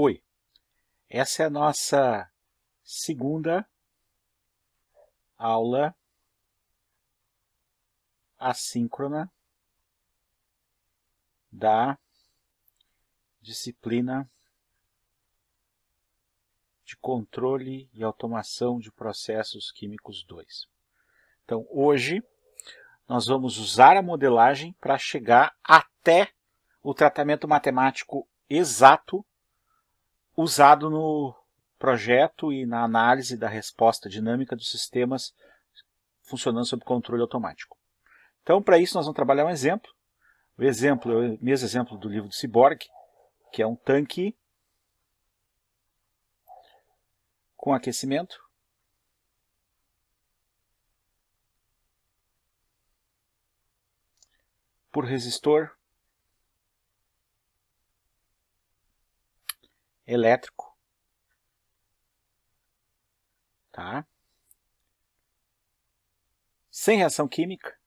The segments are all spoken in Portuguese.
Oi, essa é a nossa segunda aula assíncrona da disciplina de controle e automação de processos químicos 2. Então, hoje, nós vamos usar a modelagem para chegar até o tratamento matemático exato usado no projeto e na análise da resposta dinâmica dos sistemas funcionando sob controle automático. Então, para isso, nós vamos trabalhar um exemplo. O exemplo é o mesmo exemplo do livro do Cyborg, que é um tanque com aquecimento. Por resistor elétrico, tá? Sem reação química,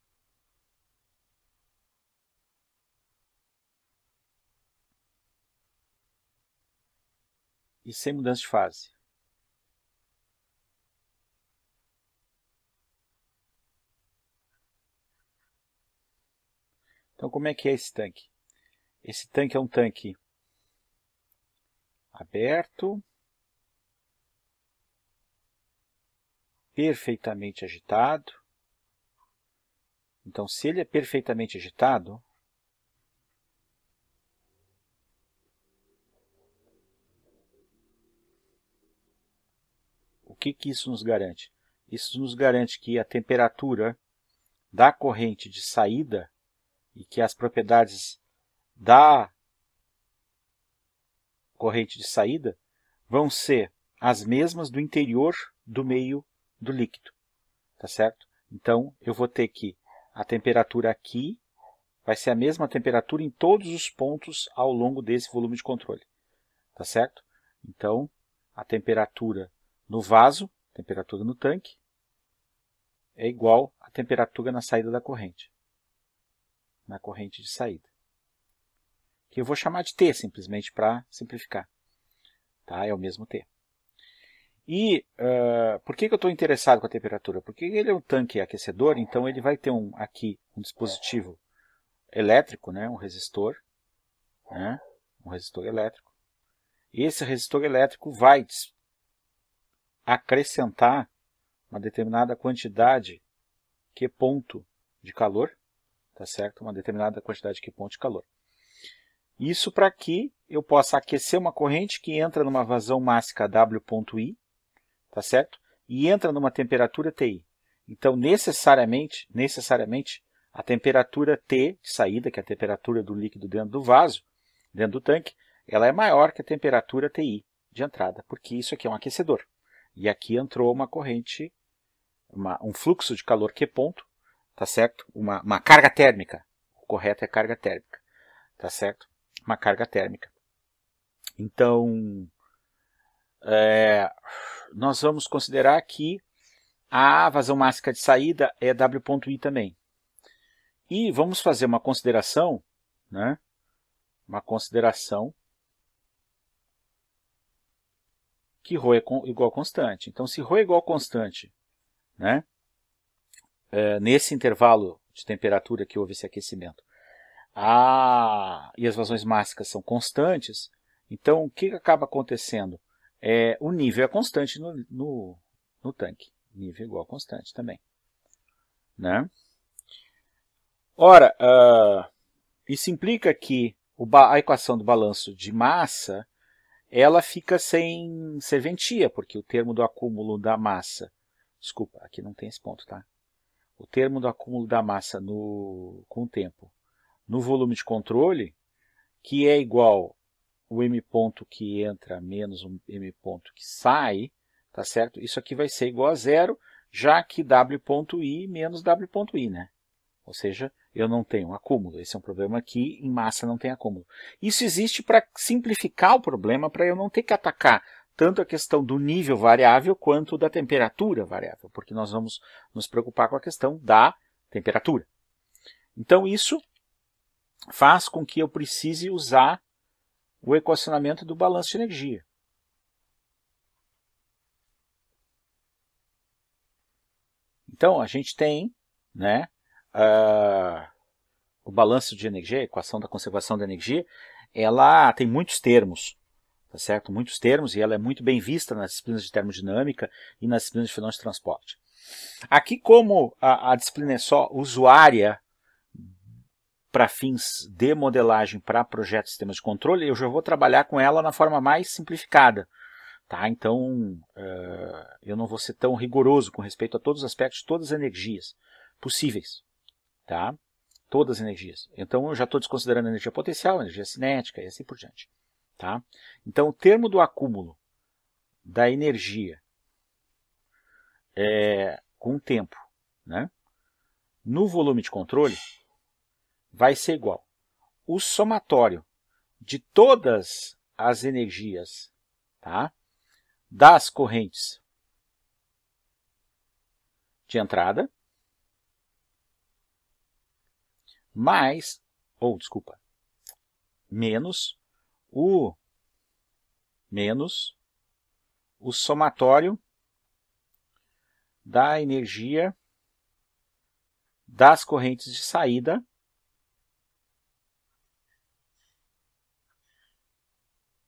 e sem mudança de fase. Então, como é que é esse tanque? Esse tanque é um tanque aberto, perfeitamente agitado. Então, se ele é perfeitamente agitado, o que isso nos garante? Isso nos garante que a temperatura da corrente de saída e que as propriedades da corrente de saída vão ser as mesmas do interior do meio do líquido, tá certo? Então, eu vou ter que a temperatura aqui vai ser a mesma temperatura em todos os pontos ao longo desse volume de controle, tá certo? Então, a temperatura no vaso, temperatura no tanque, é igual à temperatura na saída da corrente, na corrente de saída, que eu vou chamar de T, simplesmente para simplificar. Tá? É o mesmo T. E por que eu estou interessado com a temperatura? Porque ele é um tanque aquecedor, então ele vai ter aqui um dispositivo elétrico, né? Um resistor elétrico. Esse resistor elétrico vai acrescentar uma determinada quantidade Q ponto de calor, tá certo? Uma determinada quantidade de Q ponto de calor. Isso para que eu possa aquecer uma corrente que entra numa vazão máxima W.I, tá certo? E entra numa temperatura TI. Então, necessariamente, a temperatura T de saída, que é a temperatura do líquido dentro do vaso, dentro do tanque, ela é maior que a temperatura TI de entrada, porque isso aqui é um aquecedor. E aqui entrou uma corrente, um fluxo de calor Q ponto, tá certo? Uma carga térmica. O correto é carga térmica, tá certo? Uma carga térmica. Então, nós vamos considerar que a vazão máxima de saída é W.I também. E vamos fazer uma consideração, né? Uma consideração que ρ é igual a constante. Então, se ρ é igual a constante, né? Nesse intervalo de temperatura que houve esse aquecimento, e as vazões máximas são constantes, então o que acaba acontecendo? O nível é constante no tanque. Nível igual a constante também. Né? Ora, isso implica que a equação do balanço de massa ela fica sem serventia, porque o termo do acúmulo da massa... Desculpa, aqui não tem esse ponto, tá? O termo do acúmulo da massa com o tempo no volume de controle, que é igual o m ponto que entra menos o m ponto que sai, tá certo? Isso aqui vai ser igual a zero, já que W.I menos W.I, né? Ou seja, eu não tenho acúmulo. Esse é um problema aqui, em massa não tem acúmulo. Isso existe para simplificar o problema, para eu não ter que atacar tanto a questão do nível variável quanto da temperatura variável, porque nós vamos nos preocupar com a questão da temperatura. Então, isso faz com que eu precise usar o equacionamento do balanço de energia. Então, a gente tem, né, o balanço de energia, a equação da conservação da energia, ela tem muitos termos, tá certo? Muitos termos, e ela é muito bem vista nas disciplinas de termodinâmica e nas disciplinas de fenômenos de transporte. Aqui, como a disciplina é só usuária para fins de modelagem para projetos de sistemas de controle, eu já vou trabalhar com ela na forma mais simplificada. Tá? Então, eu não vou ser tão rigoroso com respeito a todos os aspectos, todas as energias possíveis. Tá? Todas as energias. Então, eu já estou desconsiderando a energia potencial, a energia cinética e assim por diante. Tá? Então, o termo do acúmulo da energia com o tempo, né, no volume de controle vai ser igual o somatório de todas as energias, tá, das correntes de entrada mais, menos o somatório da energia das correntes de saída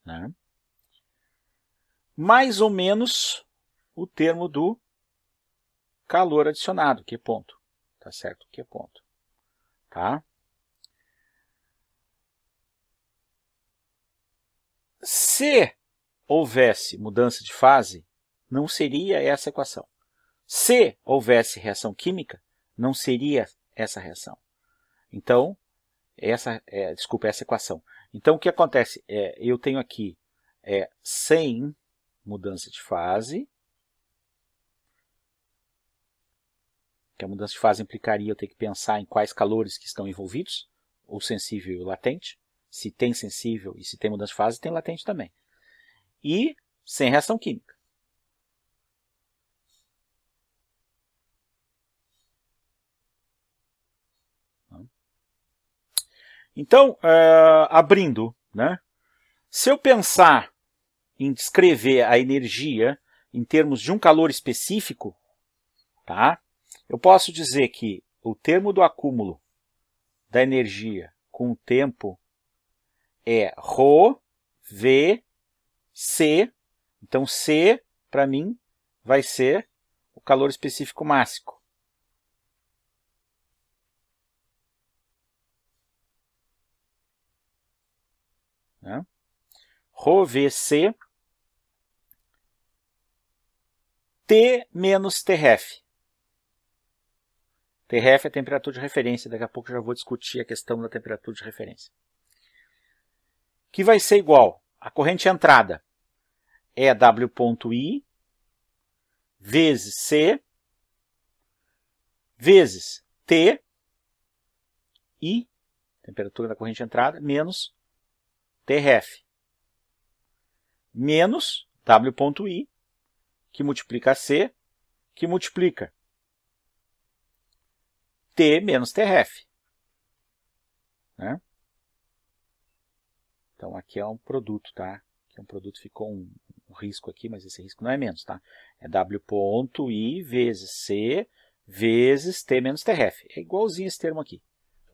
né, mais ou menos o termo do calor adicionado, que é ponto. Tá certo? Que é ponto. Tá? Se houvesse mudança de fase, não seria essa equação. Se houvesse reação química, não seria essa reação. Então, essa equação. Então, o que acontece? Eu tenho aqui sem mudança de fase, que a mudança de fase implicaria eu ter que pensar em quais calores que estão envolvidos, o sensível e o latente. Se tem sensível e se tem mudança de fase, tem latente também. E sem reação química. Então, abrindo, né? Se eu pensar em descrever a energia em termos de um calor específico, tá? Eu posso dizer que o termo do acúmulo da energia com o tempo é ρ, V, C. Então, C, para mim, vai ser o calor específico máximo. Né? ρVC T menos Tref. Tref é a temperatura de referência, daqui a pouco eu já vou discutir a questão da temperatura de referência. Que vai ser igual, a corrente entrada é W.I vezes C vezes T, I, temperatura da corrente entrada, menos Tref, menos W.I, que multiplica C, que multiplica T menos Tref. Né? Então, aqui é um produto, tá? Aqui é um produto, ficou um risco aqui, mas esse risco não é menos, tá? É W.I vezes C vezes T menos Tref. É igualzinho esse termo aqui.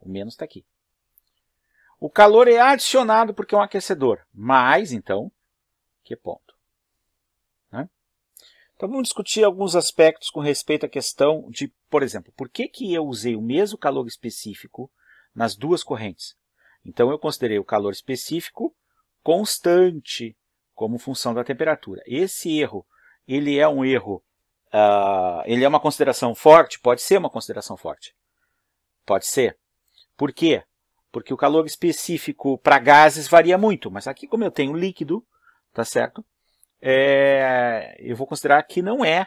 O menos está aqui. O calor é adicionado porque é um aquecedor, mais, então, que ponto. Né? Então, vamos discutir alguns aspectos com respeito à questão de, por exemplo, por que eu usei o mesmo calor específico nas duas correntes? Então, eu considerei o calor específico constante como função da temperatura. Esse erro, ele é um erro, ele é uma consideração forte? Pode ser uma consideração forte. Pode ser. Por quê? Porque o calor específico para gases varia muito, mas aqui como eu tenho líquido, tá certo? Eu vou considerar que não é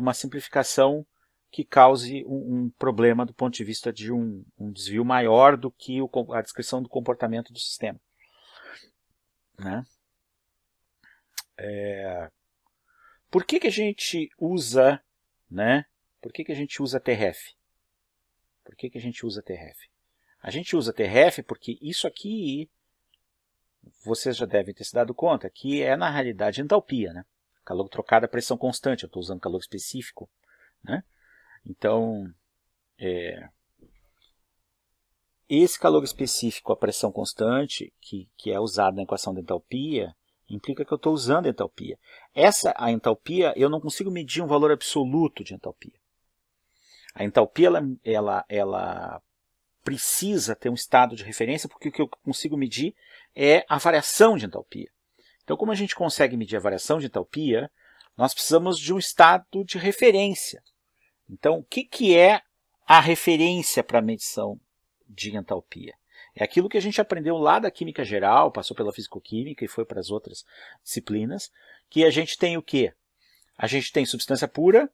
uma simplificação que cause um problema do ponto de vista de um desvio maior do que a descrição do comportamento do sistema. Né? Por que a gente usa, né? Por que a gente usa Tref? Por que a gente usa Tref? A gente usa Tref porque isso aqui vocês já devem ter se dado conta que é, na realidade, entalpia, né? Calor trocado a pressão constante, eu estou usando calor específico, né? Então, esse calor específico a pressão constante, que é usado na equação da entalpia, implica que eu estou usando a entalpia. A entalpia, eu não consigo medir um valor absoluto de entalpia. A entalpia, ela precisa ter um estado de referência, porque o que eu consigo medir é a variação de entalpia. Então, como a gente consegue medir a variação de entalpia, nós precisamos de um estado de referência. Então, o que é a referência para a medição de entalpia? É aquilo que a gente aprendeu lá da química geral, passou pela fisicoquímica e foi para as outras disciplinas, que a gente tem o quê? A gente tem substância pura,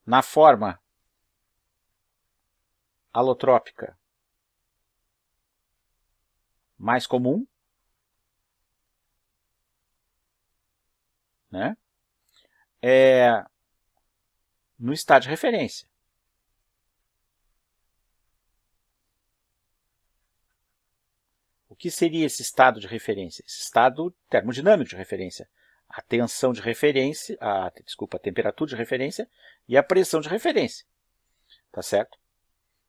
na forma alotrópica mais comum, né? No estado de referência. O que seria esse estado de referência? Esse estado termodinâmico de referência. A tensão de referência, a temperatura de referência e a pressão de referência. Tá certo?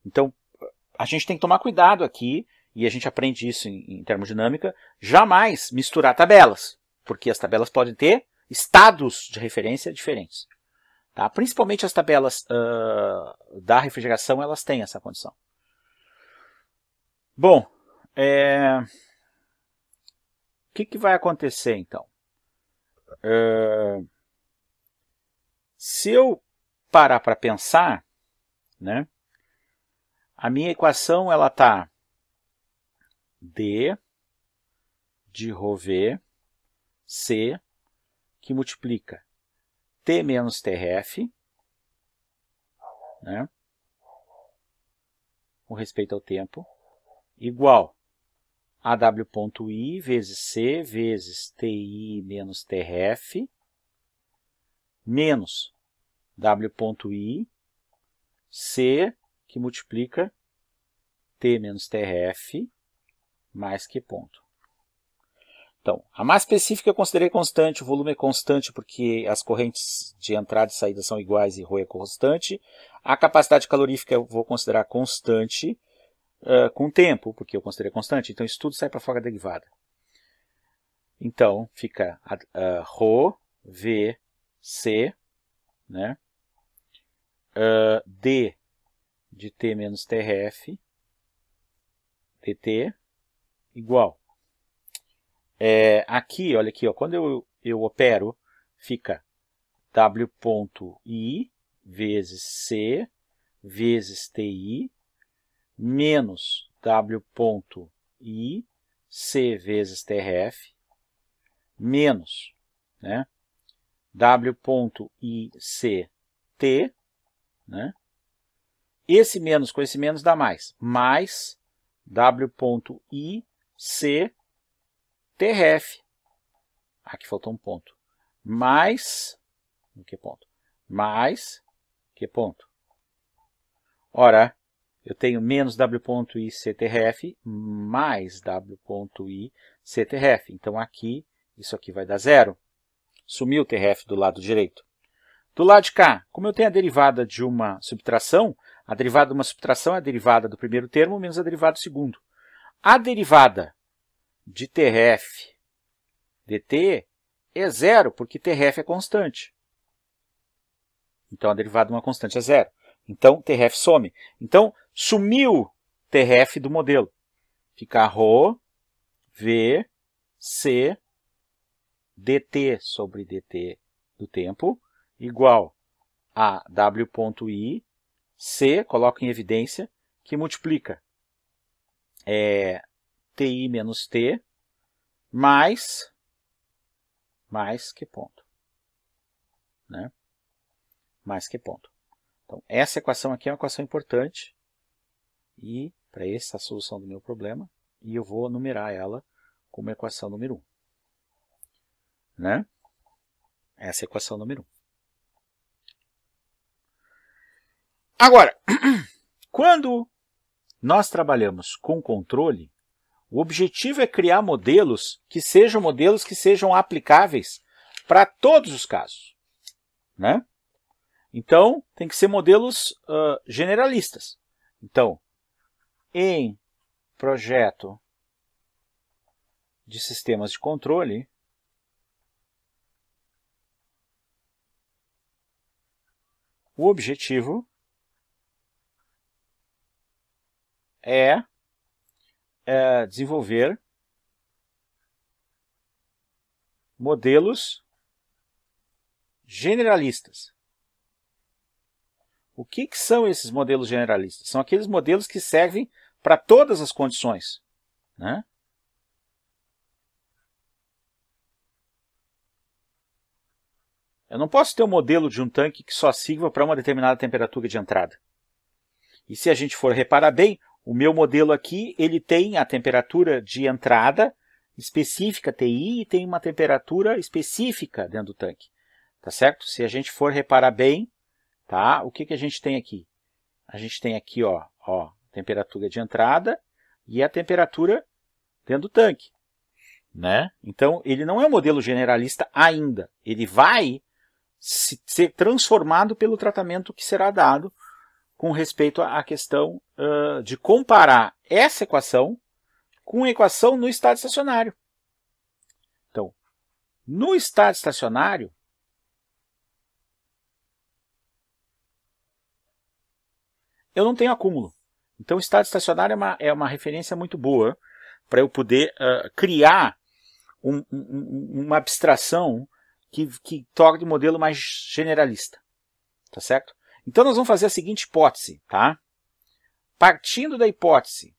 Então, a gente tem que tomar cuidado aqui, e a gente aprende isso em termodinâmica, jamais misturar tabelas, porque as tabelas podem ter estados de referência diferentes. Tá? Principalmente as tabelas da refrigeração, elas têm essa condição. Bom, o que vai acontecer então? Se eu parar para pensar, né, a minha equação ela está D de ρV C, que multiplica T menos TRF, né, com respeito ao tempo, igual a W.I vezes C vezes TI menos TRF, menos W.I C, que multiplica T menos TRF, mais Q ponto. Então, a massa específica eu considerei constante, o volume é constante porque as correntes de entrada e saída são iguais e ρ é constante. A capacidade calorífica eu vou considerar constante com o tempo, porque eu considerei constante. Então, isso tudo sai para fora da derivada. Então, fica ρ, V, C, né? D de T menos TRF, dt, igual. Aqui, olha aqui, ó, quando eu opero, fica W.I vezes C vezes TI menos W.I C vezes TRF menos, né, W.I.C. T, né, esse menos com esse menos dá mais W.I.C. TRF, aqui faltou um ponto, mais, que ponto? Mais, que ponto? Ora, eu tenho menos W.I.C.TRF mais W.I.C.TRF. Então, aqui, isso aqui vai dar zero. Sumiu o TRF do lado direito. Do lado de cá, como eu tenho a derivada de uma subtração, a derivada de uma subtração é a derivada do primeiro termo menos a derivada do segundo. A derivada de TRF dt é zero, porque TRF é constante. Então, a derivada de uma constante é zero. Então, TRF some. Então, sumiu TRF do modelo. Fica ρ, V, C, dt sobre dt do tempo, igual a W.I, C, coloco em evidência, que multiplica TI menos T, mais que ponto. Né? Mais que ponto. Então, essa equação aqui é uma equação importante, e para essa solução do meu problema, e eu vou numerar ela como equação número 1. Né? Essa é a equação número 1. Agora, Quando nós trabalhamos com controle, o objetivo é criar modelos que sejam aplicáveis para todos os casos, né? Então, tem que ser modelos generalistas. Então, em projeto de sistemas de controle, o objetivo é desenvolver modelos generalistas. O que são esses modelos generalistas? São aqueles modelos que servem para todas as condições, né? Eu não posso ter um modelo de um tanque que só sirva para uma determinada temperatura de entrada. E se a gente for reparar bem, o meu modelo aqui, ele tem a temperatura de entrada específica, TI, e tem uma temperatura específica dentro do tanque. Tá certo? Se a gente for reparar bem, tá? O que a gente tem aqui? A gente tem aqui, ó, temperatura de entrada e a temperatura dentro do tanque, né? Então, ele não é um modelo generalista ainda. Ele vai ser transformado pelo tratamento que será dado com respeito à questão de comparar essa equação com a equação no estado estacionário. Então, no estado estacionário, eu não tenho acúmulo. Então, o estado estacionário é uma referência muito boa para eu poder criar uma abstração que torne o modelo mais generalista. Tá certo? Então, nós vamos fazer a seguinte hipótese. Tá? Partindo da hipótese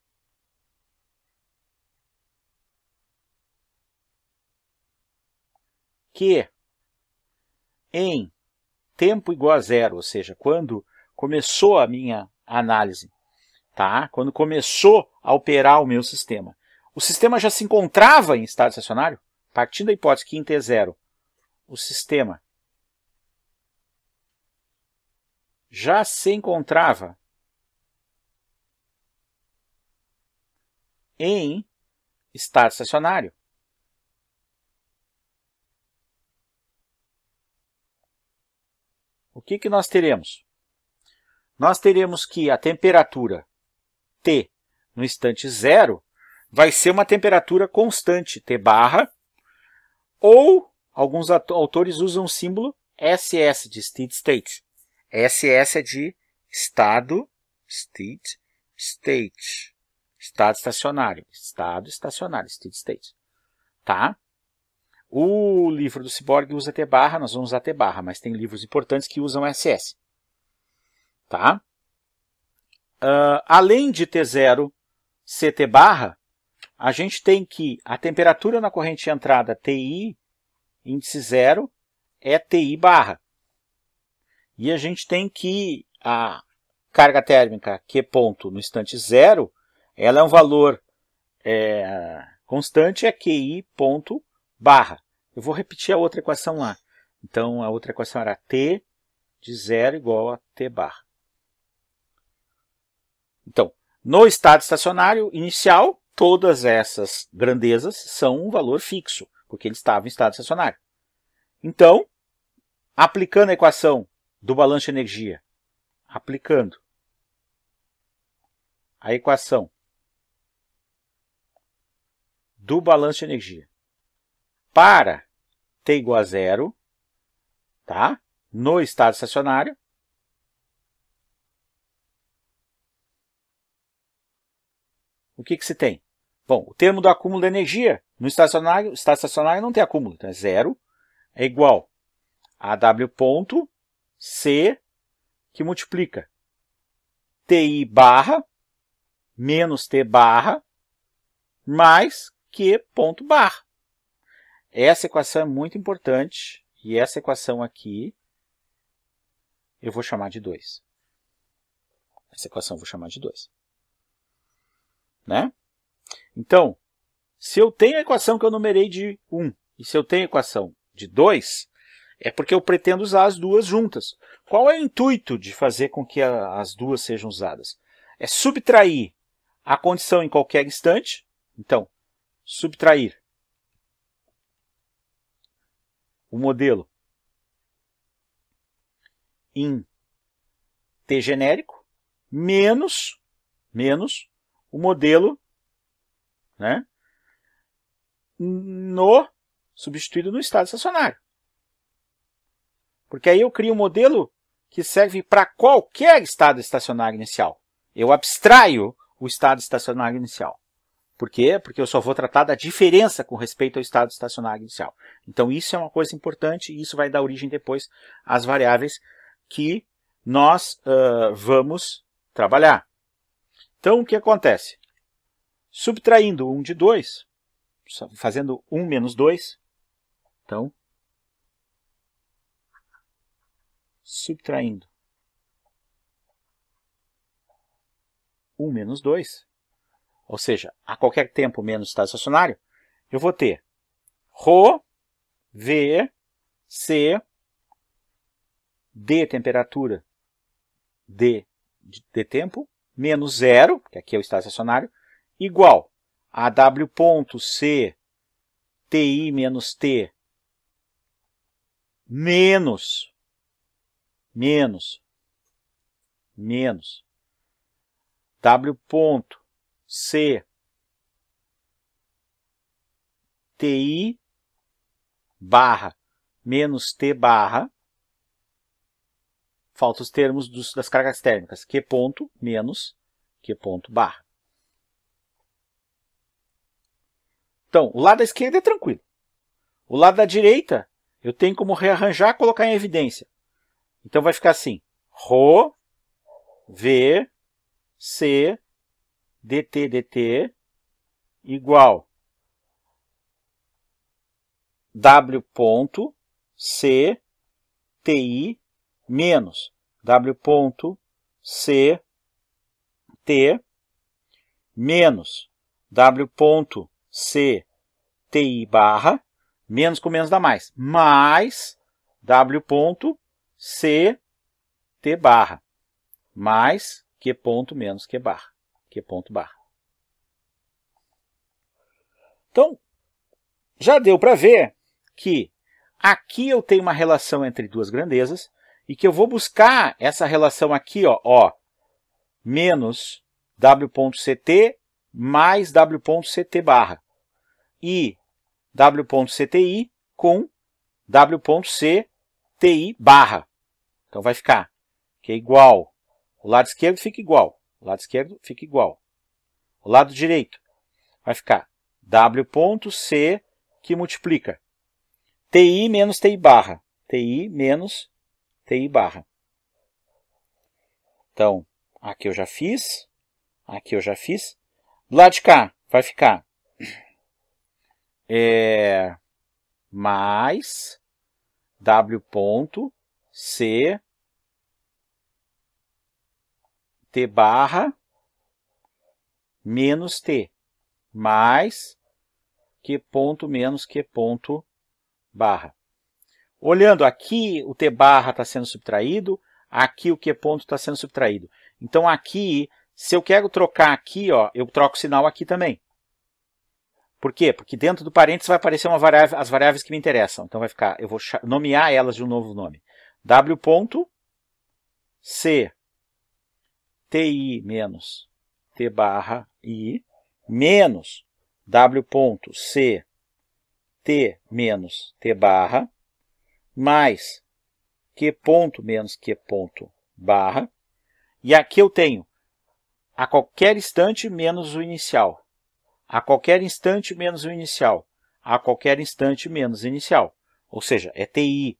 que em tempo igual a zero, ou seja, quando começou a minha análise, tá? Quando começou a operar o meu sistema, o sistema já se encontrava em estado estacionário? Partindo da hipótese que em T0 o sistema já se encontrava em estado estacionário, o que nós teremos? Nós teremos que a temperatura T no instante zero vai ser uma temperatura constante, T barra, ou alguns autores usam o símbolo SS de steady state. SS é de estado estacionário, steady state, tá? O livro do Seaborg usa T barra, nós vamos usar T barra, mas tem livros importantes que usam SS. Tá? Além de T0 ser T barra, a gente tem que a temperatura na corrente de entrada TI, índice 0, é TI barra. E a gente tem que a carga térmica Q ponto no instante 0, ela é um valor constante, é QI ponto barra. Eu vou repetir a outra equação lá. Então, a outra equação era T de 0 igual a T barra. Então, no estado estacionário inicial, todas essas grandezas são um valor fixo, porque ele estava em estado estacionário. Então, aplicando a equação do balanço de energia, aplicando a equação do balanço de energia para T igual a 0, tá? No estado estacionário, o que se tem? Bom, o termo do acúmulo de energia no estado estacionário não tem acúmulo, então é 0, é igual a W ponto C, que multiplica TI barra menos T barra mais Q ponto barra. Essa equação é muito importante e essa equação aqui eu vou chamar de 2. Essa equação eu vou chamar de 2. Né? Então, se eu tenho a equação que eu numerei de 1 e se eu tenho a equação de 2, é porque eu pretendo usar as duas juntas. Qual é o intuito de fazer com que as duas sejam usadas? é subtrair a condição em qualquer instante. Então, subtrair o modelo em t genérico menos o modelo, né, substituído no estado estacionário. Porque aí eu crio um modelo que serve para qualquer estado estacionário inicial. Eu abstraio o estado estacionário inicial. Por quê? Porque eu só vou tratar da diferença com respeito ao estado estacionário inicial. Então isso é uma coisa importante e isso vai dar origem depois às variáveis que nós vamos trabalhar. Então o que acontece? Subtraindo 1 de 2, fazendo 1 menos 2, então, subtraindo 1 menos 2, ou seja, a qualquer tempo menos estado estacionário, eu vou ter ρ, V, C, D temperatura, D de tempo, menos 0, que aqui é o estado estacionário, igual a W ponto C, TI menos T, menos W ponto C, TI barra menos T barra, faltam os termos das cargas térmicas, Q ponto menos Q ponto barra. Então, o lado da esquerda é tranquilo. O lado da direita, eu tenho como rearranjar e colocar em evidência. Então vai ficar assim, ρ, V, C, dt, dt, igual W ponto C, TI, menos W ponto C, T, menos W ponto C, TI barra, menos com menos dá mais W ponto C, T barra, mais Q ponto menos Q barra, Q ponto barra. Então, já deu para ver que aqui eu tenho uma relação entre duas grandezas e que eu vou buscar essa relação aqui, ó, menos W ponto CT mais W ponto CT barra e W ponto CTI com W ponto C TI barra. Então vai ficar que é igual, o lado esquerdo fica igual, o lado esquerdo fica igual. O lado direito vai ficar W ponto C que multiplica TI menos TI barra, TI menos TI barra. Então, aqui eu já fiz, aqui eu já fiz. Do lado de cá vai ficar mais W ponto C T barra menos T mais Q ponto menos Q ponto barra. Olhando aqui, o T barra está sendo subtraído, aqui o Q ponto está sendo subtraído. Então aqui, se eu quero trocar aqui, ó, eu troco o sinal aqui também. Por quê? Porque dentro do parênteses vai aparecer uma variável, as variáveis que me interessam. Então vai ficar, eu vou nomear elas de um novo nome. W ponto C TI menos T barra I menos W ponto C T menos T barra mais Q ponto menos Q ponto barra. E aqui eu tenho a qualquer instante menos o inicial. A qualquer instante menos o inicial. A qualquer instante menos o inicial. Ou seja, é TI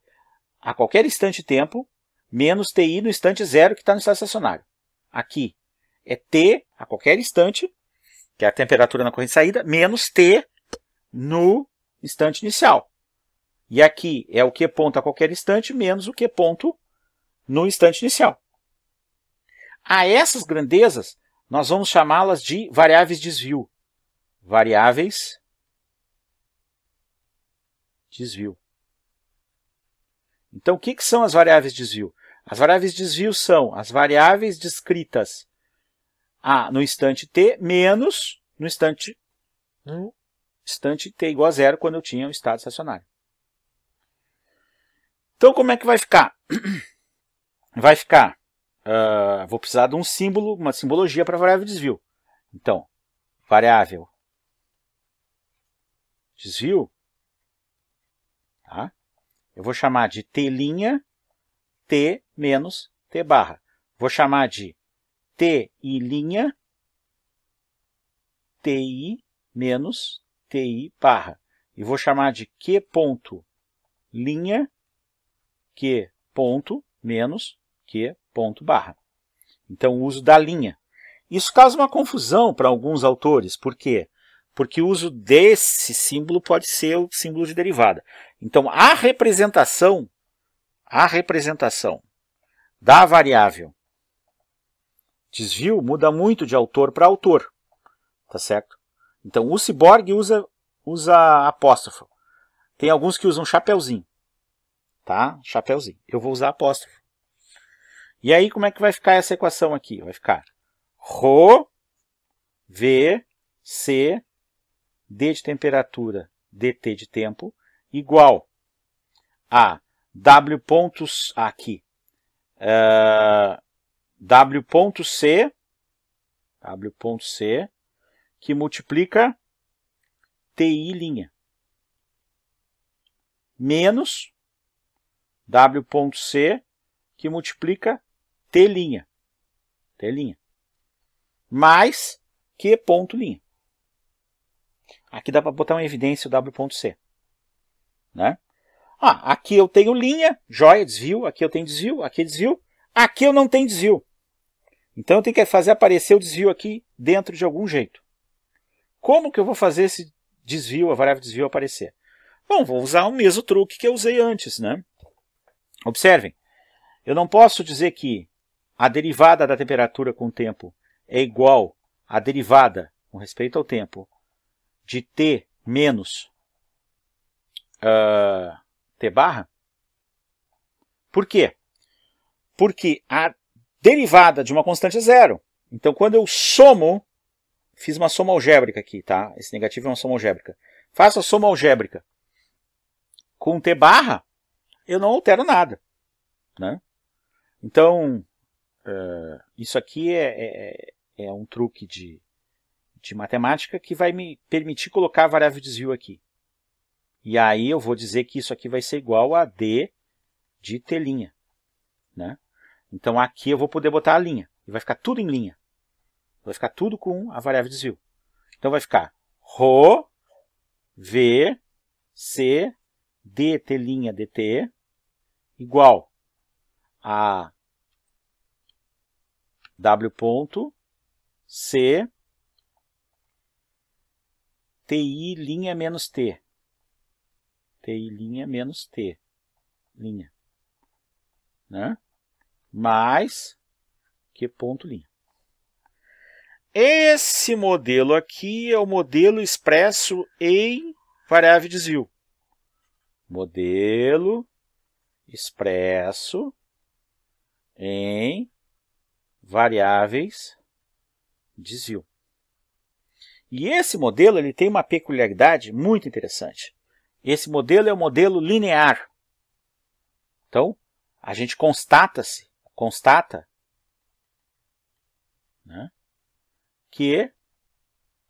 a qualquer instante tempo menos TI no instante zero que está no estado estacionário. Aqui é T a qualquer instante, que é a temperatura na corrente de saída, menos T no instante inicial. E aqui é o Q ponto a qualquer instante menos o Q ponto no instante inicial. A essas grandezas, nós vamos chamá-las de variáveis desvio. Variáveis desvio. Então, o que são as variáveis desvio? As variáveis desvio são as variáveis descritas no instante t menos no instante t igual a zero, quando eu tinha o estado estacionário. Então, como é que vai ficar? Vai ficar, vou precisar de um símbolo, uma simbologia para a variável desvio. Então, variável desvio, tá? Eu vou chamar de t' t menos t barra. Vou chamar de ti' ti menos ti barra. E vou chamar de q ponto linha q ponto menos q ponto barra. Então, o uso da linha. Isso causa uma confusão para alguns autores. Por quê? Porque o uso desse símbolo pode ser o símbolo de derivada. Então, a representação da variável desvio muda muito de autor para autor. Tá certo? Então, o Seaborg usa apóstrofo. Tem alguns que usam chapeuzinho. Tá? Chapeuzinho. Eu vou usar apóstrofo. E aí, como é que vai ficar essa equação aqui? Vai ficar ρ, V, C, D de temperatura, dt de tempo, igual a W pontos aqui. W ponto C, que multiplica TI linha, menos W ponto C, que multiplica T linha, mais Q ponto linha. Aqui dá para botar em evidência o W ponto C. Né? Aqui eu tenho linha, joia, desvio, aqui eu tenho desvio, aqui é desvio, aqui eu não tenho desvio. Então eu tenho que fazer aparecer o desvio aqui dentro de algum jeito. Como que eu vou fazer esse desvio, a variável desvio aparecer? Bom, vou usar o mesmo truque que eu usei antes. Né? Observem, eu não posso dizer que a derivada da temperatura com o tempo é igual à derivada com respeito ao tempo de t menos t barra. Por quê? Porque a derivada de uma constante é zero. Então, quando eu somo, fiz uma soma algébrica aqui, tá? Esse negativo é uma soma algébrica. Faço a soma algébrica com t barra, eu não altero nada. Né? Então, isso aqui é um truque de matemática que vai me permitir colocar a variável desvio aqui. E aí eu vou dizer que isso aqui vai ser igual a d de t'. Né? Então aqui eu vou poder botar a linha. E vai ficar tudo em linha. Vai ficar tudo com a variável desvio. Então vai ficar ρ, V, C, dt' dt igual a W ponto C TI linha menos T. TI linha menos T. Linha. Né? Mais Q ponto linha. Esse modelo aqui é o modelo expresso em variável desvio. Modelo expresso em variáveis desvio. E esse modelo ele tem uma peculiaridade muito interessante. Esse modelo é o modelo linear. Então, a gente constata, né, que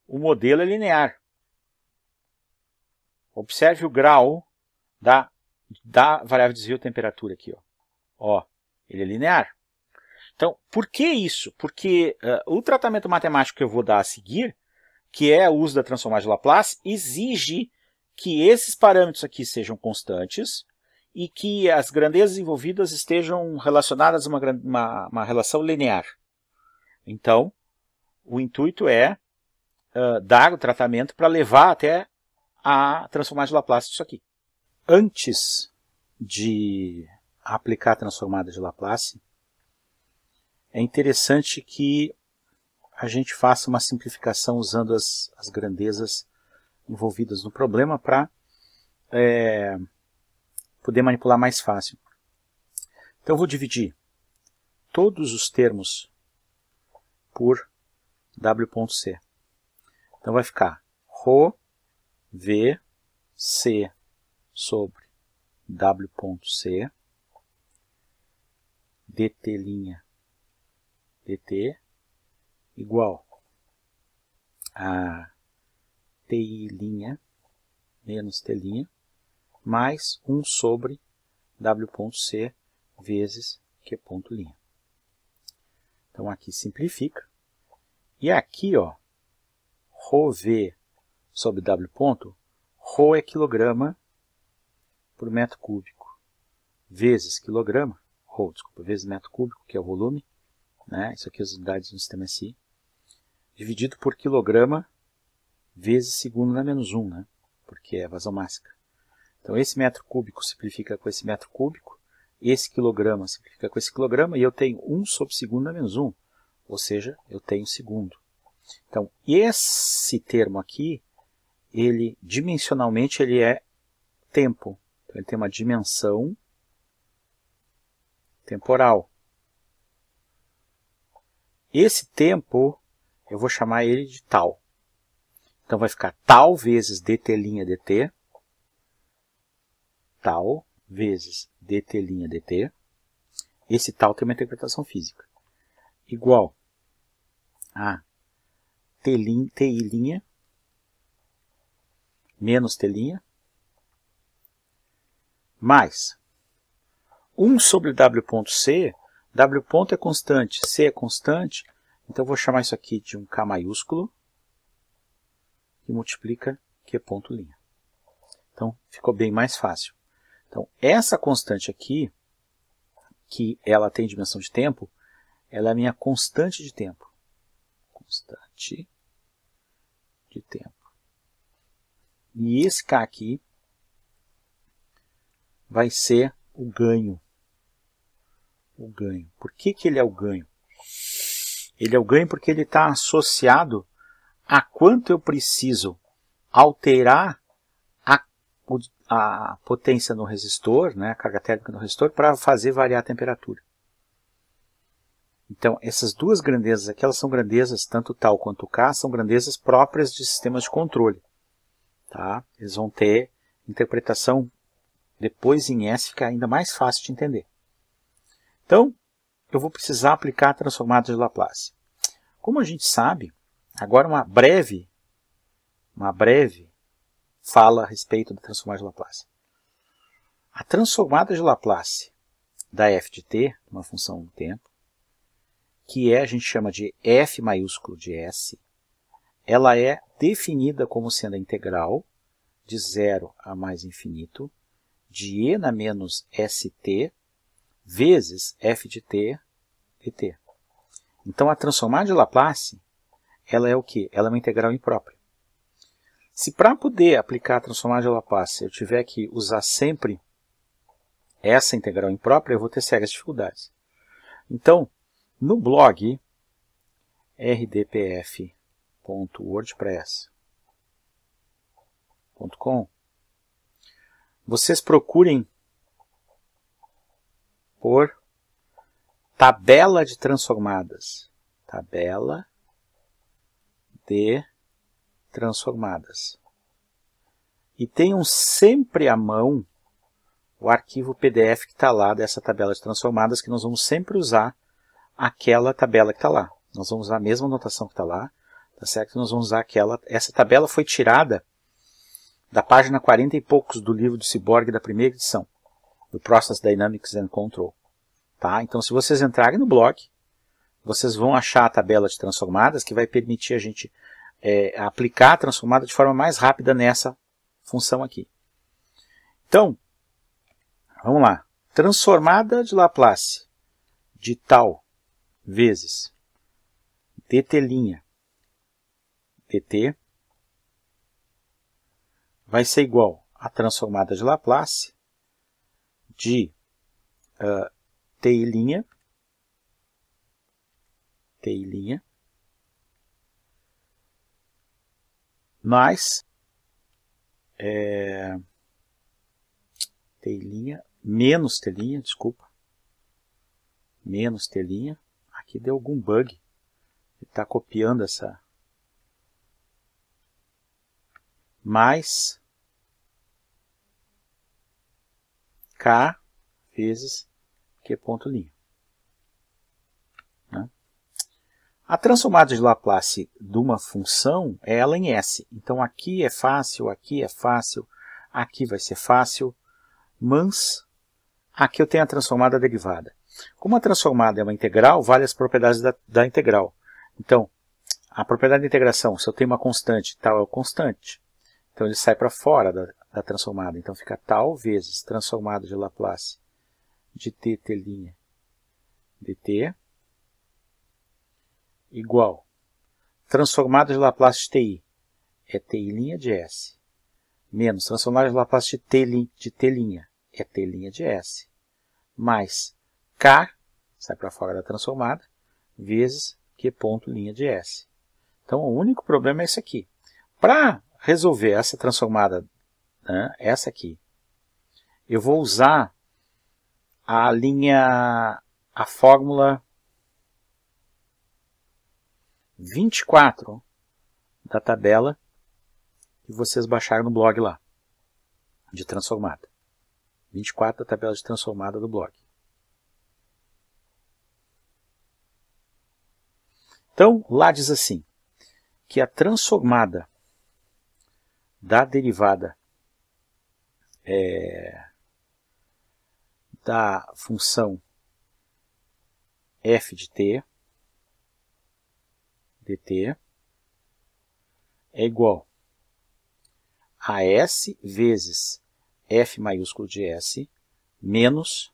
o modelo é linear. Observe o grau da variável desvio temperatura aqui. Ele é linear. Então, por que isso? Porque o tratamento matemático que eu vou dar a seguir, que é o uso da transformada de Laplace, exige que esses parâmetros aqui sejam constantes e que as grandezas envolvidas estejam relacionadas a uma relação linear. Então, o intuito é dar o tratamento para levar até a transformada de Laplace disso aqui. Antes de aplicar a transformada de Laplace, é interessante que a gente faça uma simplificação usando as grandezas envolvidas no problema para poder manipular mais fácil. Então eu vou dividir todos os termos por W.C. Então vai ficar ρ v c sobre W.C dt' dt igual a ti' menos t' mais 1 sobre W.C vezes Q.'. Então aqui simplifica. E aqui, ó, ρv sobre W ponto, ρ é quilograma por metro cúbico, vezes quilograma, vezes metro cúbico, que é o volume, né? Isso aqui é as unidades do sistema SI, dividido por quilograma vezes segundo na menos 1, né? Porque é vazão mássica. Então esse metro cúbico simplifica com esse metro cúbico, esse quilograma simplifica com esse quilograma, e eu tenho 1 sobre segundo na menos 1, ou seja, eu tenho segundo. Então esse termo aqui, ele dimensionalmente ele é tempo. Então, ele tem uma dimensão temporal. Esse tempo, eu vou chamar ele de tal. Então vai ficar tal vezes dt' dt, tal vezes dt' dt. Esse tal tem uma interpretação física. Igual a ti' menos t' mais 1 sobre W.C, W ponto é constante, C é constante, então eu vou chamar isso aqui de um K maiúsculo, que multiplica Q ponto linha. Então, ficou bem mais fácil. Então, essa constante aqui, que ela tem dimensão de tempo, ela é a minha constante de tempo. Constante de tempo. E esse K aqui vai ser o ganho. O ganho. Por que que ele é o ganho? Ele é o ganho porque ele está associado a quanto eu preciso alterar a potência no resistor, né, a carga térmica no resistor, para fazer variar a temperatura. Então, essas duas grandezas aqui, elas são grandezas, tanto tal quanto K, são grandezas próprias de sistemas de controle. Tá? Eles vão ter interpretação depois em S, fica ainda mais fácil de entender. Então, eu vou precisar aplicar a transformada de Laplace. Como a gente sabe, agora uma breve fala a respeito da transformada de Laplace. A transformada de Laplace da f de t, uma função do tempo, que a gente chama de f maiúsculo de s, ela é definida como sendo a integral de 0 a mais infinito de e na menos st vezes f de t dt. Então a transformada de Laplace, ela é o quê? Ela é uma integral imprópria. Se para poder aplicar a transformada de Laplace eu tiver que usar sempre essa integral imprópria, eu vou ter sérias dificuldades. Então, no blog rdpf.wordpress.com, vocês procurem por tabela de transformadas. Tabela de transformadas. E tenham sempre à mão o arquivo PDF que está lá dessa tabela de transformadas, que nós vamos sempre usar aquela tabela que está lá. Nós vamos usar a mesma notação que está lá, tá certo? Nós vamos usar aquela. Essa tabela foi tirada da página 40 e poucos do livro do Cyborg da primeira edição, do Process Dynamics and Control. Tá? Então, se vocês entrarem no blog, vocês vão achar a tabela de transformadas que vai permitir a gente aplicar a transformada de forma mais rápida nessa função aqui. Então, vamos lá. Transformada de Laplace de tal vezes dt' dt vai ser igual a transformada de Laplace de ti' mais t' menos t', desculpa, menos t', aqui deu algum bug, está copiando essa, mais K vezes Q ponto linha. Né? A transformada de Laplace de uma função é ela em S. Então aqui é fácil, aqui vai ser fácil, mas aqui eu tenho a transformada derivada. Como a transformada é uma integral, vale as propriedades da integral. Então, a propriedade de integração, se eu tenho uma constante, tal é o constante. Então ele sai para fora da transformada. Então fica tal vezes transformada de Laplace de t, t' dt igual transformada de Laplace de ti é ti' de s menos transformada de Laplace de t' é t' de s mais k, sai para fora da transformada, vezes q ponto linha de s. Então o único problema é esse aqui. Para resolver essa transformada, né, essa aqui, eu vou usar a fórmula 24 da tabela que vocês baixaram no blog lá, de transformada. 24 da tabela de transformada do blog. Então, lá diz assim, que a transformada da derivada da função f de t, dt, é igual a s vezes f maiúsculo de s menos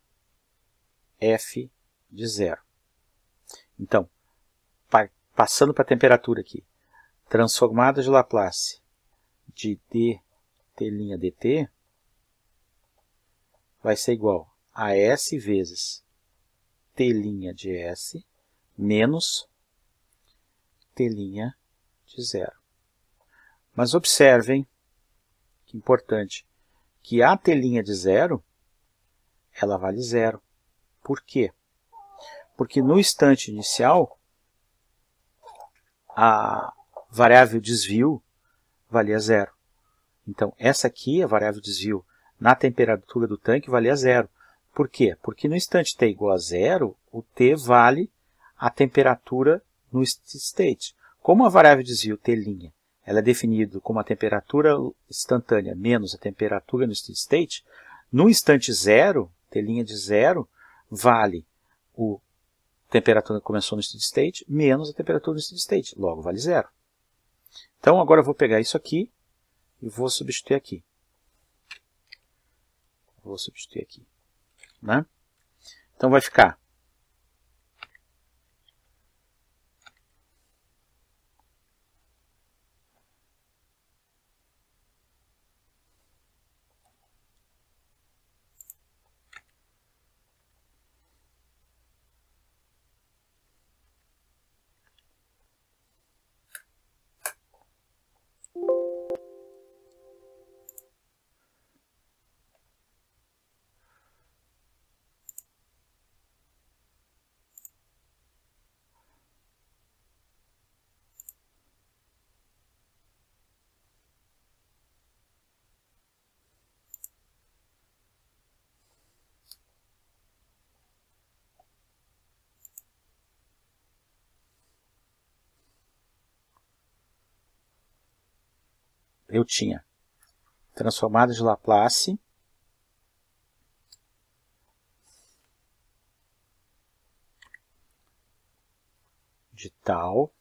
f de zero. Então, passando para a temperatura aqui, transformada de Laplace de dt' dt vai ser igual a s vezes t' de s menos t' de zero. Mas observem, que importante, que a t' de zero, ela vale zero. Por quê? Porque no instante inicial, a variável desvio valia zero. Então, essa aqui, a variável desvio, na temperatura do tanque, valia zero. Por quê? Porque no instante t igual a zero, o t vale a temperatura no steady state. Como a variável desvio t' ela é definida como a temperatura instantânea menos a temperatura no steady state, no instante zero, t' de zero, vale a temperatura que começou no steady state menos a temperatura no steady state. Logo, vale zero. Então, agora eu vou pegar isso aqui e vou substituir aqui. Né? Então vai ficar eu tinha transformada de Laplace de tal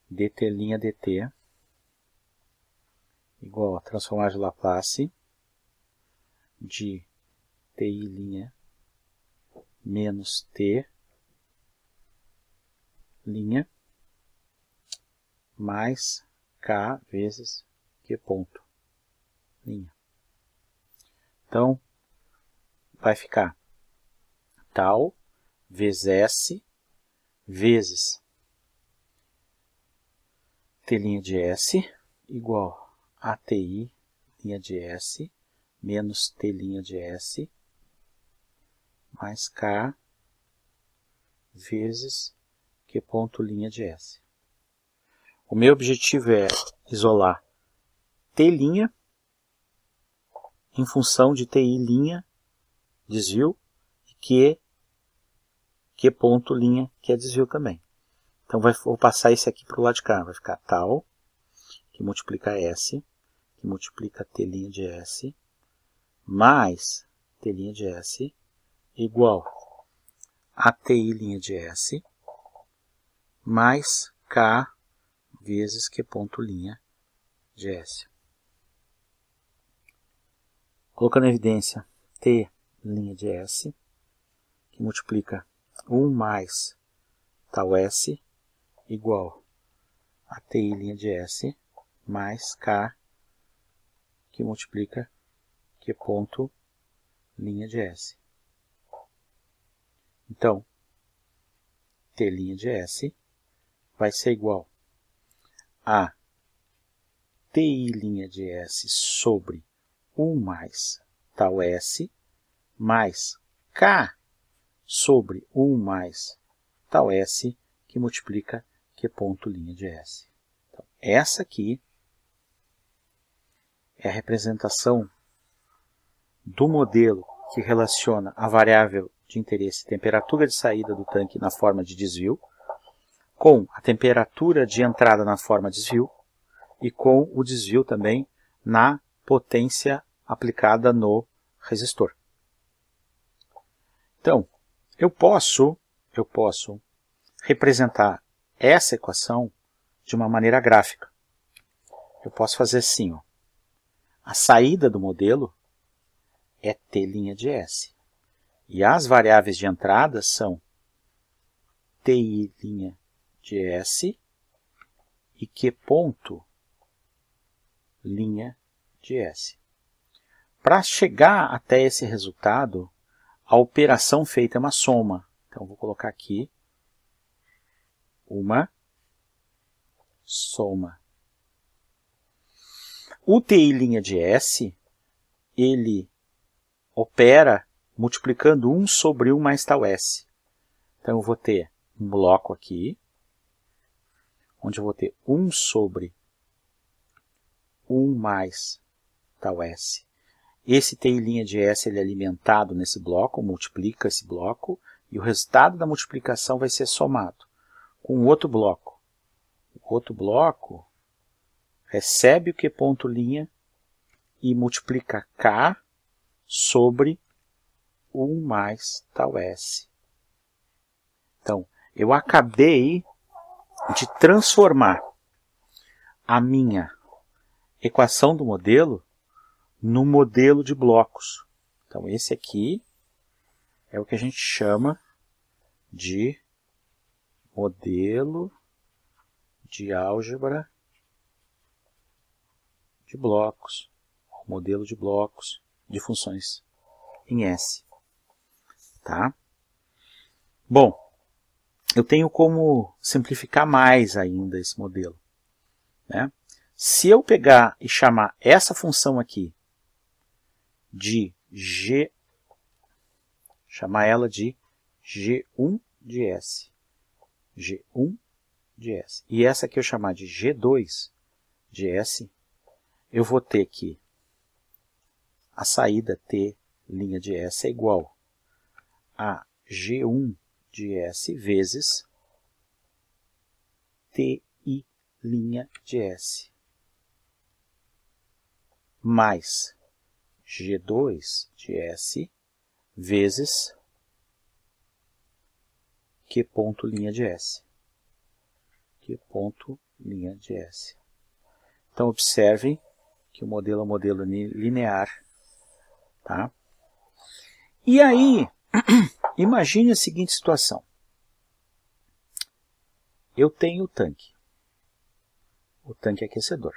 dt' dt igual a transformada de Laplace de ti' menos t' mais k vezes q ponto linha. Então, vai ficar tal vezes s vezes t' de s igual a ti' de s menos t' de s mais k vezes Q ponto linha de S. O meu objetivo é isolar T' em função de TI', desvio, e Q ponto linha, que é desvio também. Então vou passar esse aqui para o lado de cá. Vai ficar tal, que multiplica S, que multiplica T' de S, mais T' de S, igual a TI' de S, mais K vezes Q ponto linha de S. Colocando em evidência T' de S, que multiplica 1 mais tal S, igual a TI' de S, mais K, que multiplica Q ponto linha de S. Então, T' de S vai ser igual a TI' de S sobre 1 mais tal S, mais K sobre 1 mais tal S, que multiplica Q ponto linha de S. Então, essa aqui é a representação do modelo que relaciona a variável de interesse temperatura de saída do tanque na forma de desvio, com a temperatura de entrada na forma de desvio, e com o desvio também na potência aplicada no resistor. Então, eu posso representar essa equação de uma maneira gráfica. Eu posso fazer assim, ó. A saída do modelo é T' de S. E as variáveis de entrada são TI' de S e Q ponto linha de S. Para chegar até esse resultado, a operação feita é uma soma. Então, vou colocar aqui uma soma. O TI' de S, ele opera multiplicando 1 sobre 1 mais tal S. Então, eu vou ter um bloco aqui, onde eu vou ter 1 sobre 1 mais tal S. Esse TI' de S ele é alimentado nesse bloco, multiplica esse bloco, e o resultado da multiplicação vai ser somado com o outro bloco. O outro bloco recebe o Q ponto linha e multiplica K sobre 1 mais tal S. Então, eu acabei de transformar a minha equação do modelo no modelo de blocos. Então, esse aqui é o que a gente chama de modelo de álgebra de blocos, modelo de blocos de funções em S. Tá? Bom, eu tenho como simplificar mais ainda esse modelo, né? Se eu pegar e chamar essa função aqui de G, chamar ela de G1 de S, G1 de S, e essa aqui eu chamar de G2 de S, eu vou ter que a saída T' de S é igual a G1 de S vezes TI' de S, mais G2 de S vezes Q ponto linha de S. Q ponto linha de S. Então, observem que o modelo é um modelo linear. Tá? E aí, imagine a seguinte situação. Eu tenho o tanque aquecedor.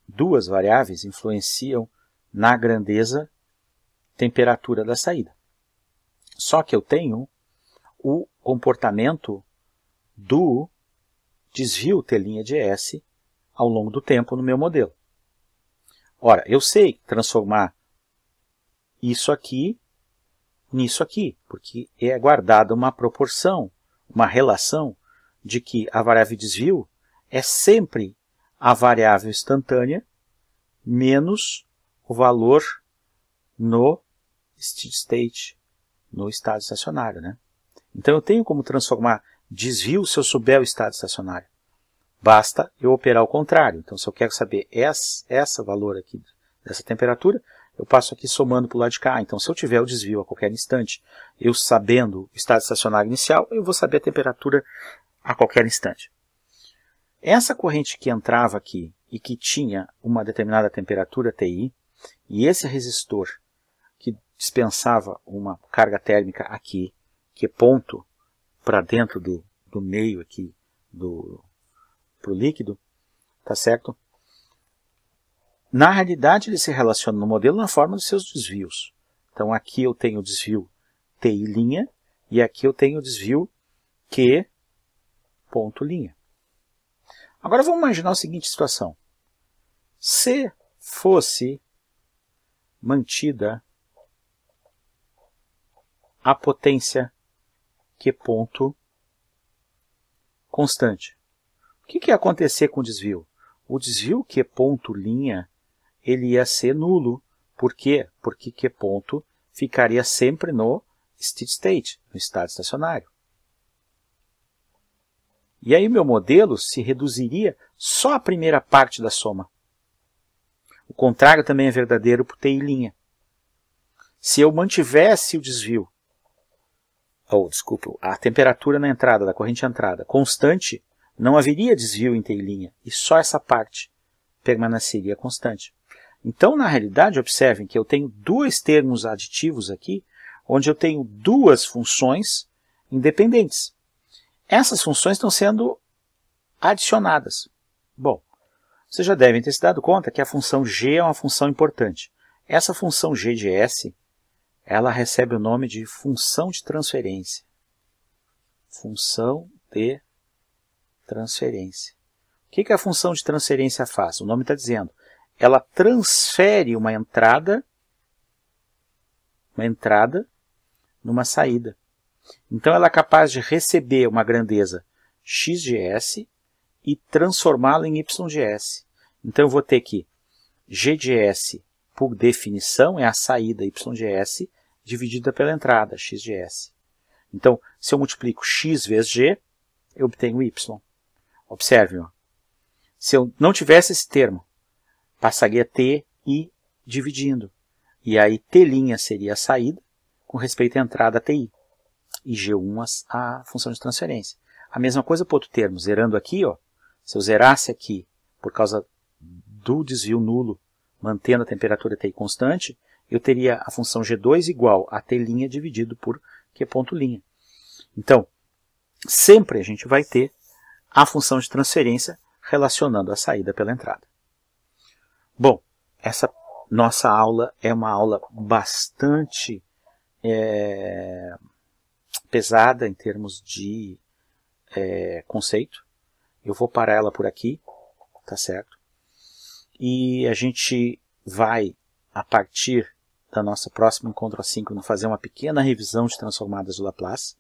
Duas variáveis influenciam na grandeza, temperatura da saída. Só que eu tenho o comportamento do desvio T' de S ao longo do tempo no meu modelo. Ora, eu sei transformar isso aqui nisso aqui, porque é guardada uma proporção, uma relação de que a variável desvio é sempre a variável instantânea menos o valor no steady state, no estado estacionário, né? Então eu tenho como transformar desvio se eu souber o estado estacionário. Basta eu operar o contrário. Então se eu quero saber esse valor aqui dessa temperatura, eu passo aqui somando para o lado de cá. Então se eu tiver o desvio a qualquer instante, eu sabendo o estado estacionário inicial, eu vou saber a temperatura a qualquer instante. Essa corrente que entrava aqui e que tinha uma determinada temperatura TI, e esse resistor que dispensava uma carga térmica aqui, que é ponto para dentro do meio aqui pro líquido, tá certo? Na realidade ele se relaciona no modelo na forma dos seus desvios. Então aqui eu tenho o desvio TI' e aqui eu tenho o desvio Q ponto linha. Agora vamos imaginar a seguinte situação. Se fosse mantida a potência Q ponto constante, o que ia acontecer com o desvio? O desvio Q ponto linha, ele ia ser nulo. Por quê? Porque Q ponto ficaria sempre no steady state, no estado estacionário. E aí meu modelo se reduziria só à primeira parte da soma. O contrário também é verdadeiro para o TI'. Se eu mantivesse o desvio, a temperatura na entrada, da corrente entrada, constante, não haveria desvio em TI', e só essa parte permaneceria constante. Então, na realidade, observem que eu tenho dois termos aditivos aqui, onde eu tenho duas funções independentes. Essas funções estão sendo adicionadas. Bom, vocês já devem ter se dado conta que a função g é uma função importante. Essa função g de s, ela recebe o nome de função de transferência. Função de transferência. O que a função de transferência faz? O nome está dizendo. Ela transfere uma entrada numa saída. Então ela é capaz de receber uma grandeza x de s e transformá-la em y de s. Então eu vou ter que g de s, por definição, é a saída y de s dividida pela entrada, x de s. Então, se eu multiplico x vezes g, eu obtenho y. Observem, ó. Se eu não tivesse esse termo, passaria t i dividindo. E aí t' seria a saída com respeito à entrada ti. E G1 a função de transferência. A mesma coisa para outro termo, zerando aqui, ó, se eu zerasse aqui por causa do desvio nulo, mantendo a temperatura TI constante, eu teria a função G2 igual a T' dividido por Q ponto linha. Então, sempre a gente vai ter a função de transferência relacionando a saída pela entrada. Bom, essa nossa aula é uma aula bastante pesada em termos de conceito. Eu vou parar ela por aqui, tá certo? E a gente vai, a partir da nossa próxima encontro assíncrono, fazer uma pequena revisão de transformadas de Laplace.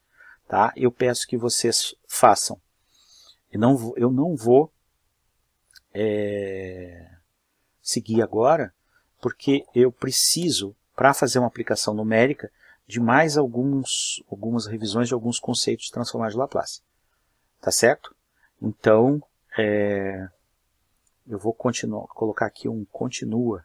Tá? Eu peço que vocês façam. Eu não vou seguir agora, porque eu preciso, para fazer uma aplicação numérica, de mais algumas revisões de alguns conceitos de transformadas de Laplace. Tá certo? Então, eu vou colocar aqui um continua.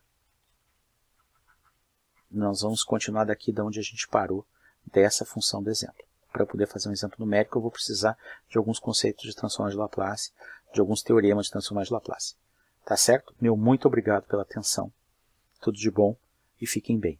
Nós vamos continuar daqui de onde a gente parou dessa função do exemplo. Para poder fazer um exemplo numérico, eu vou precisar de alguns conceitos de transformadas de Laplace, de alguns teoremas de transformadas de Laplace. Tá certo? Meu muito obrigado pela atenção. Tudo de bom e fiquem bem.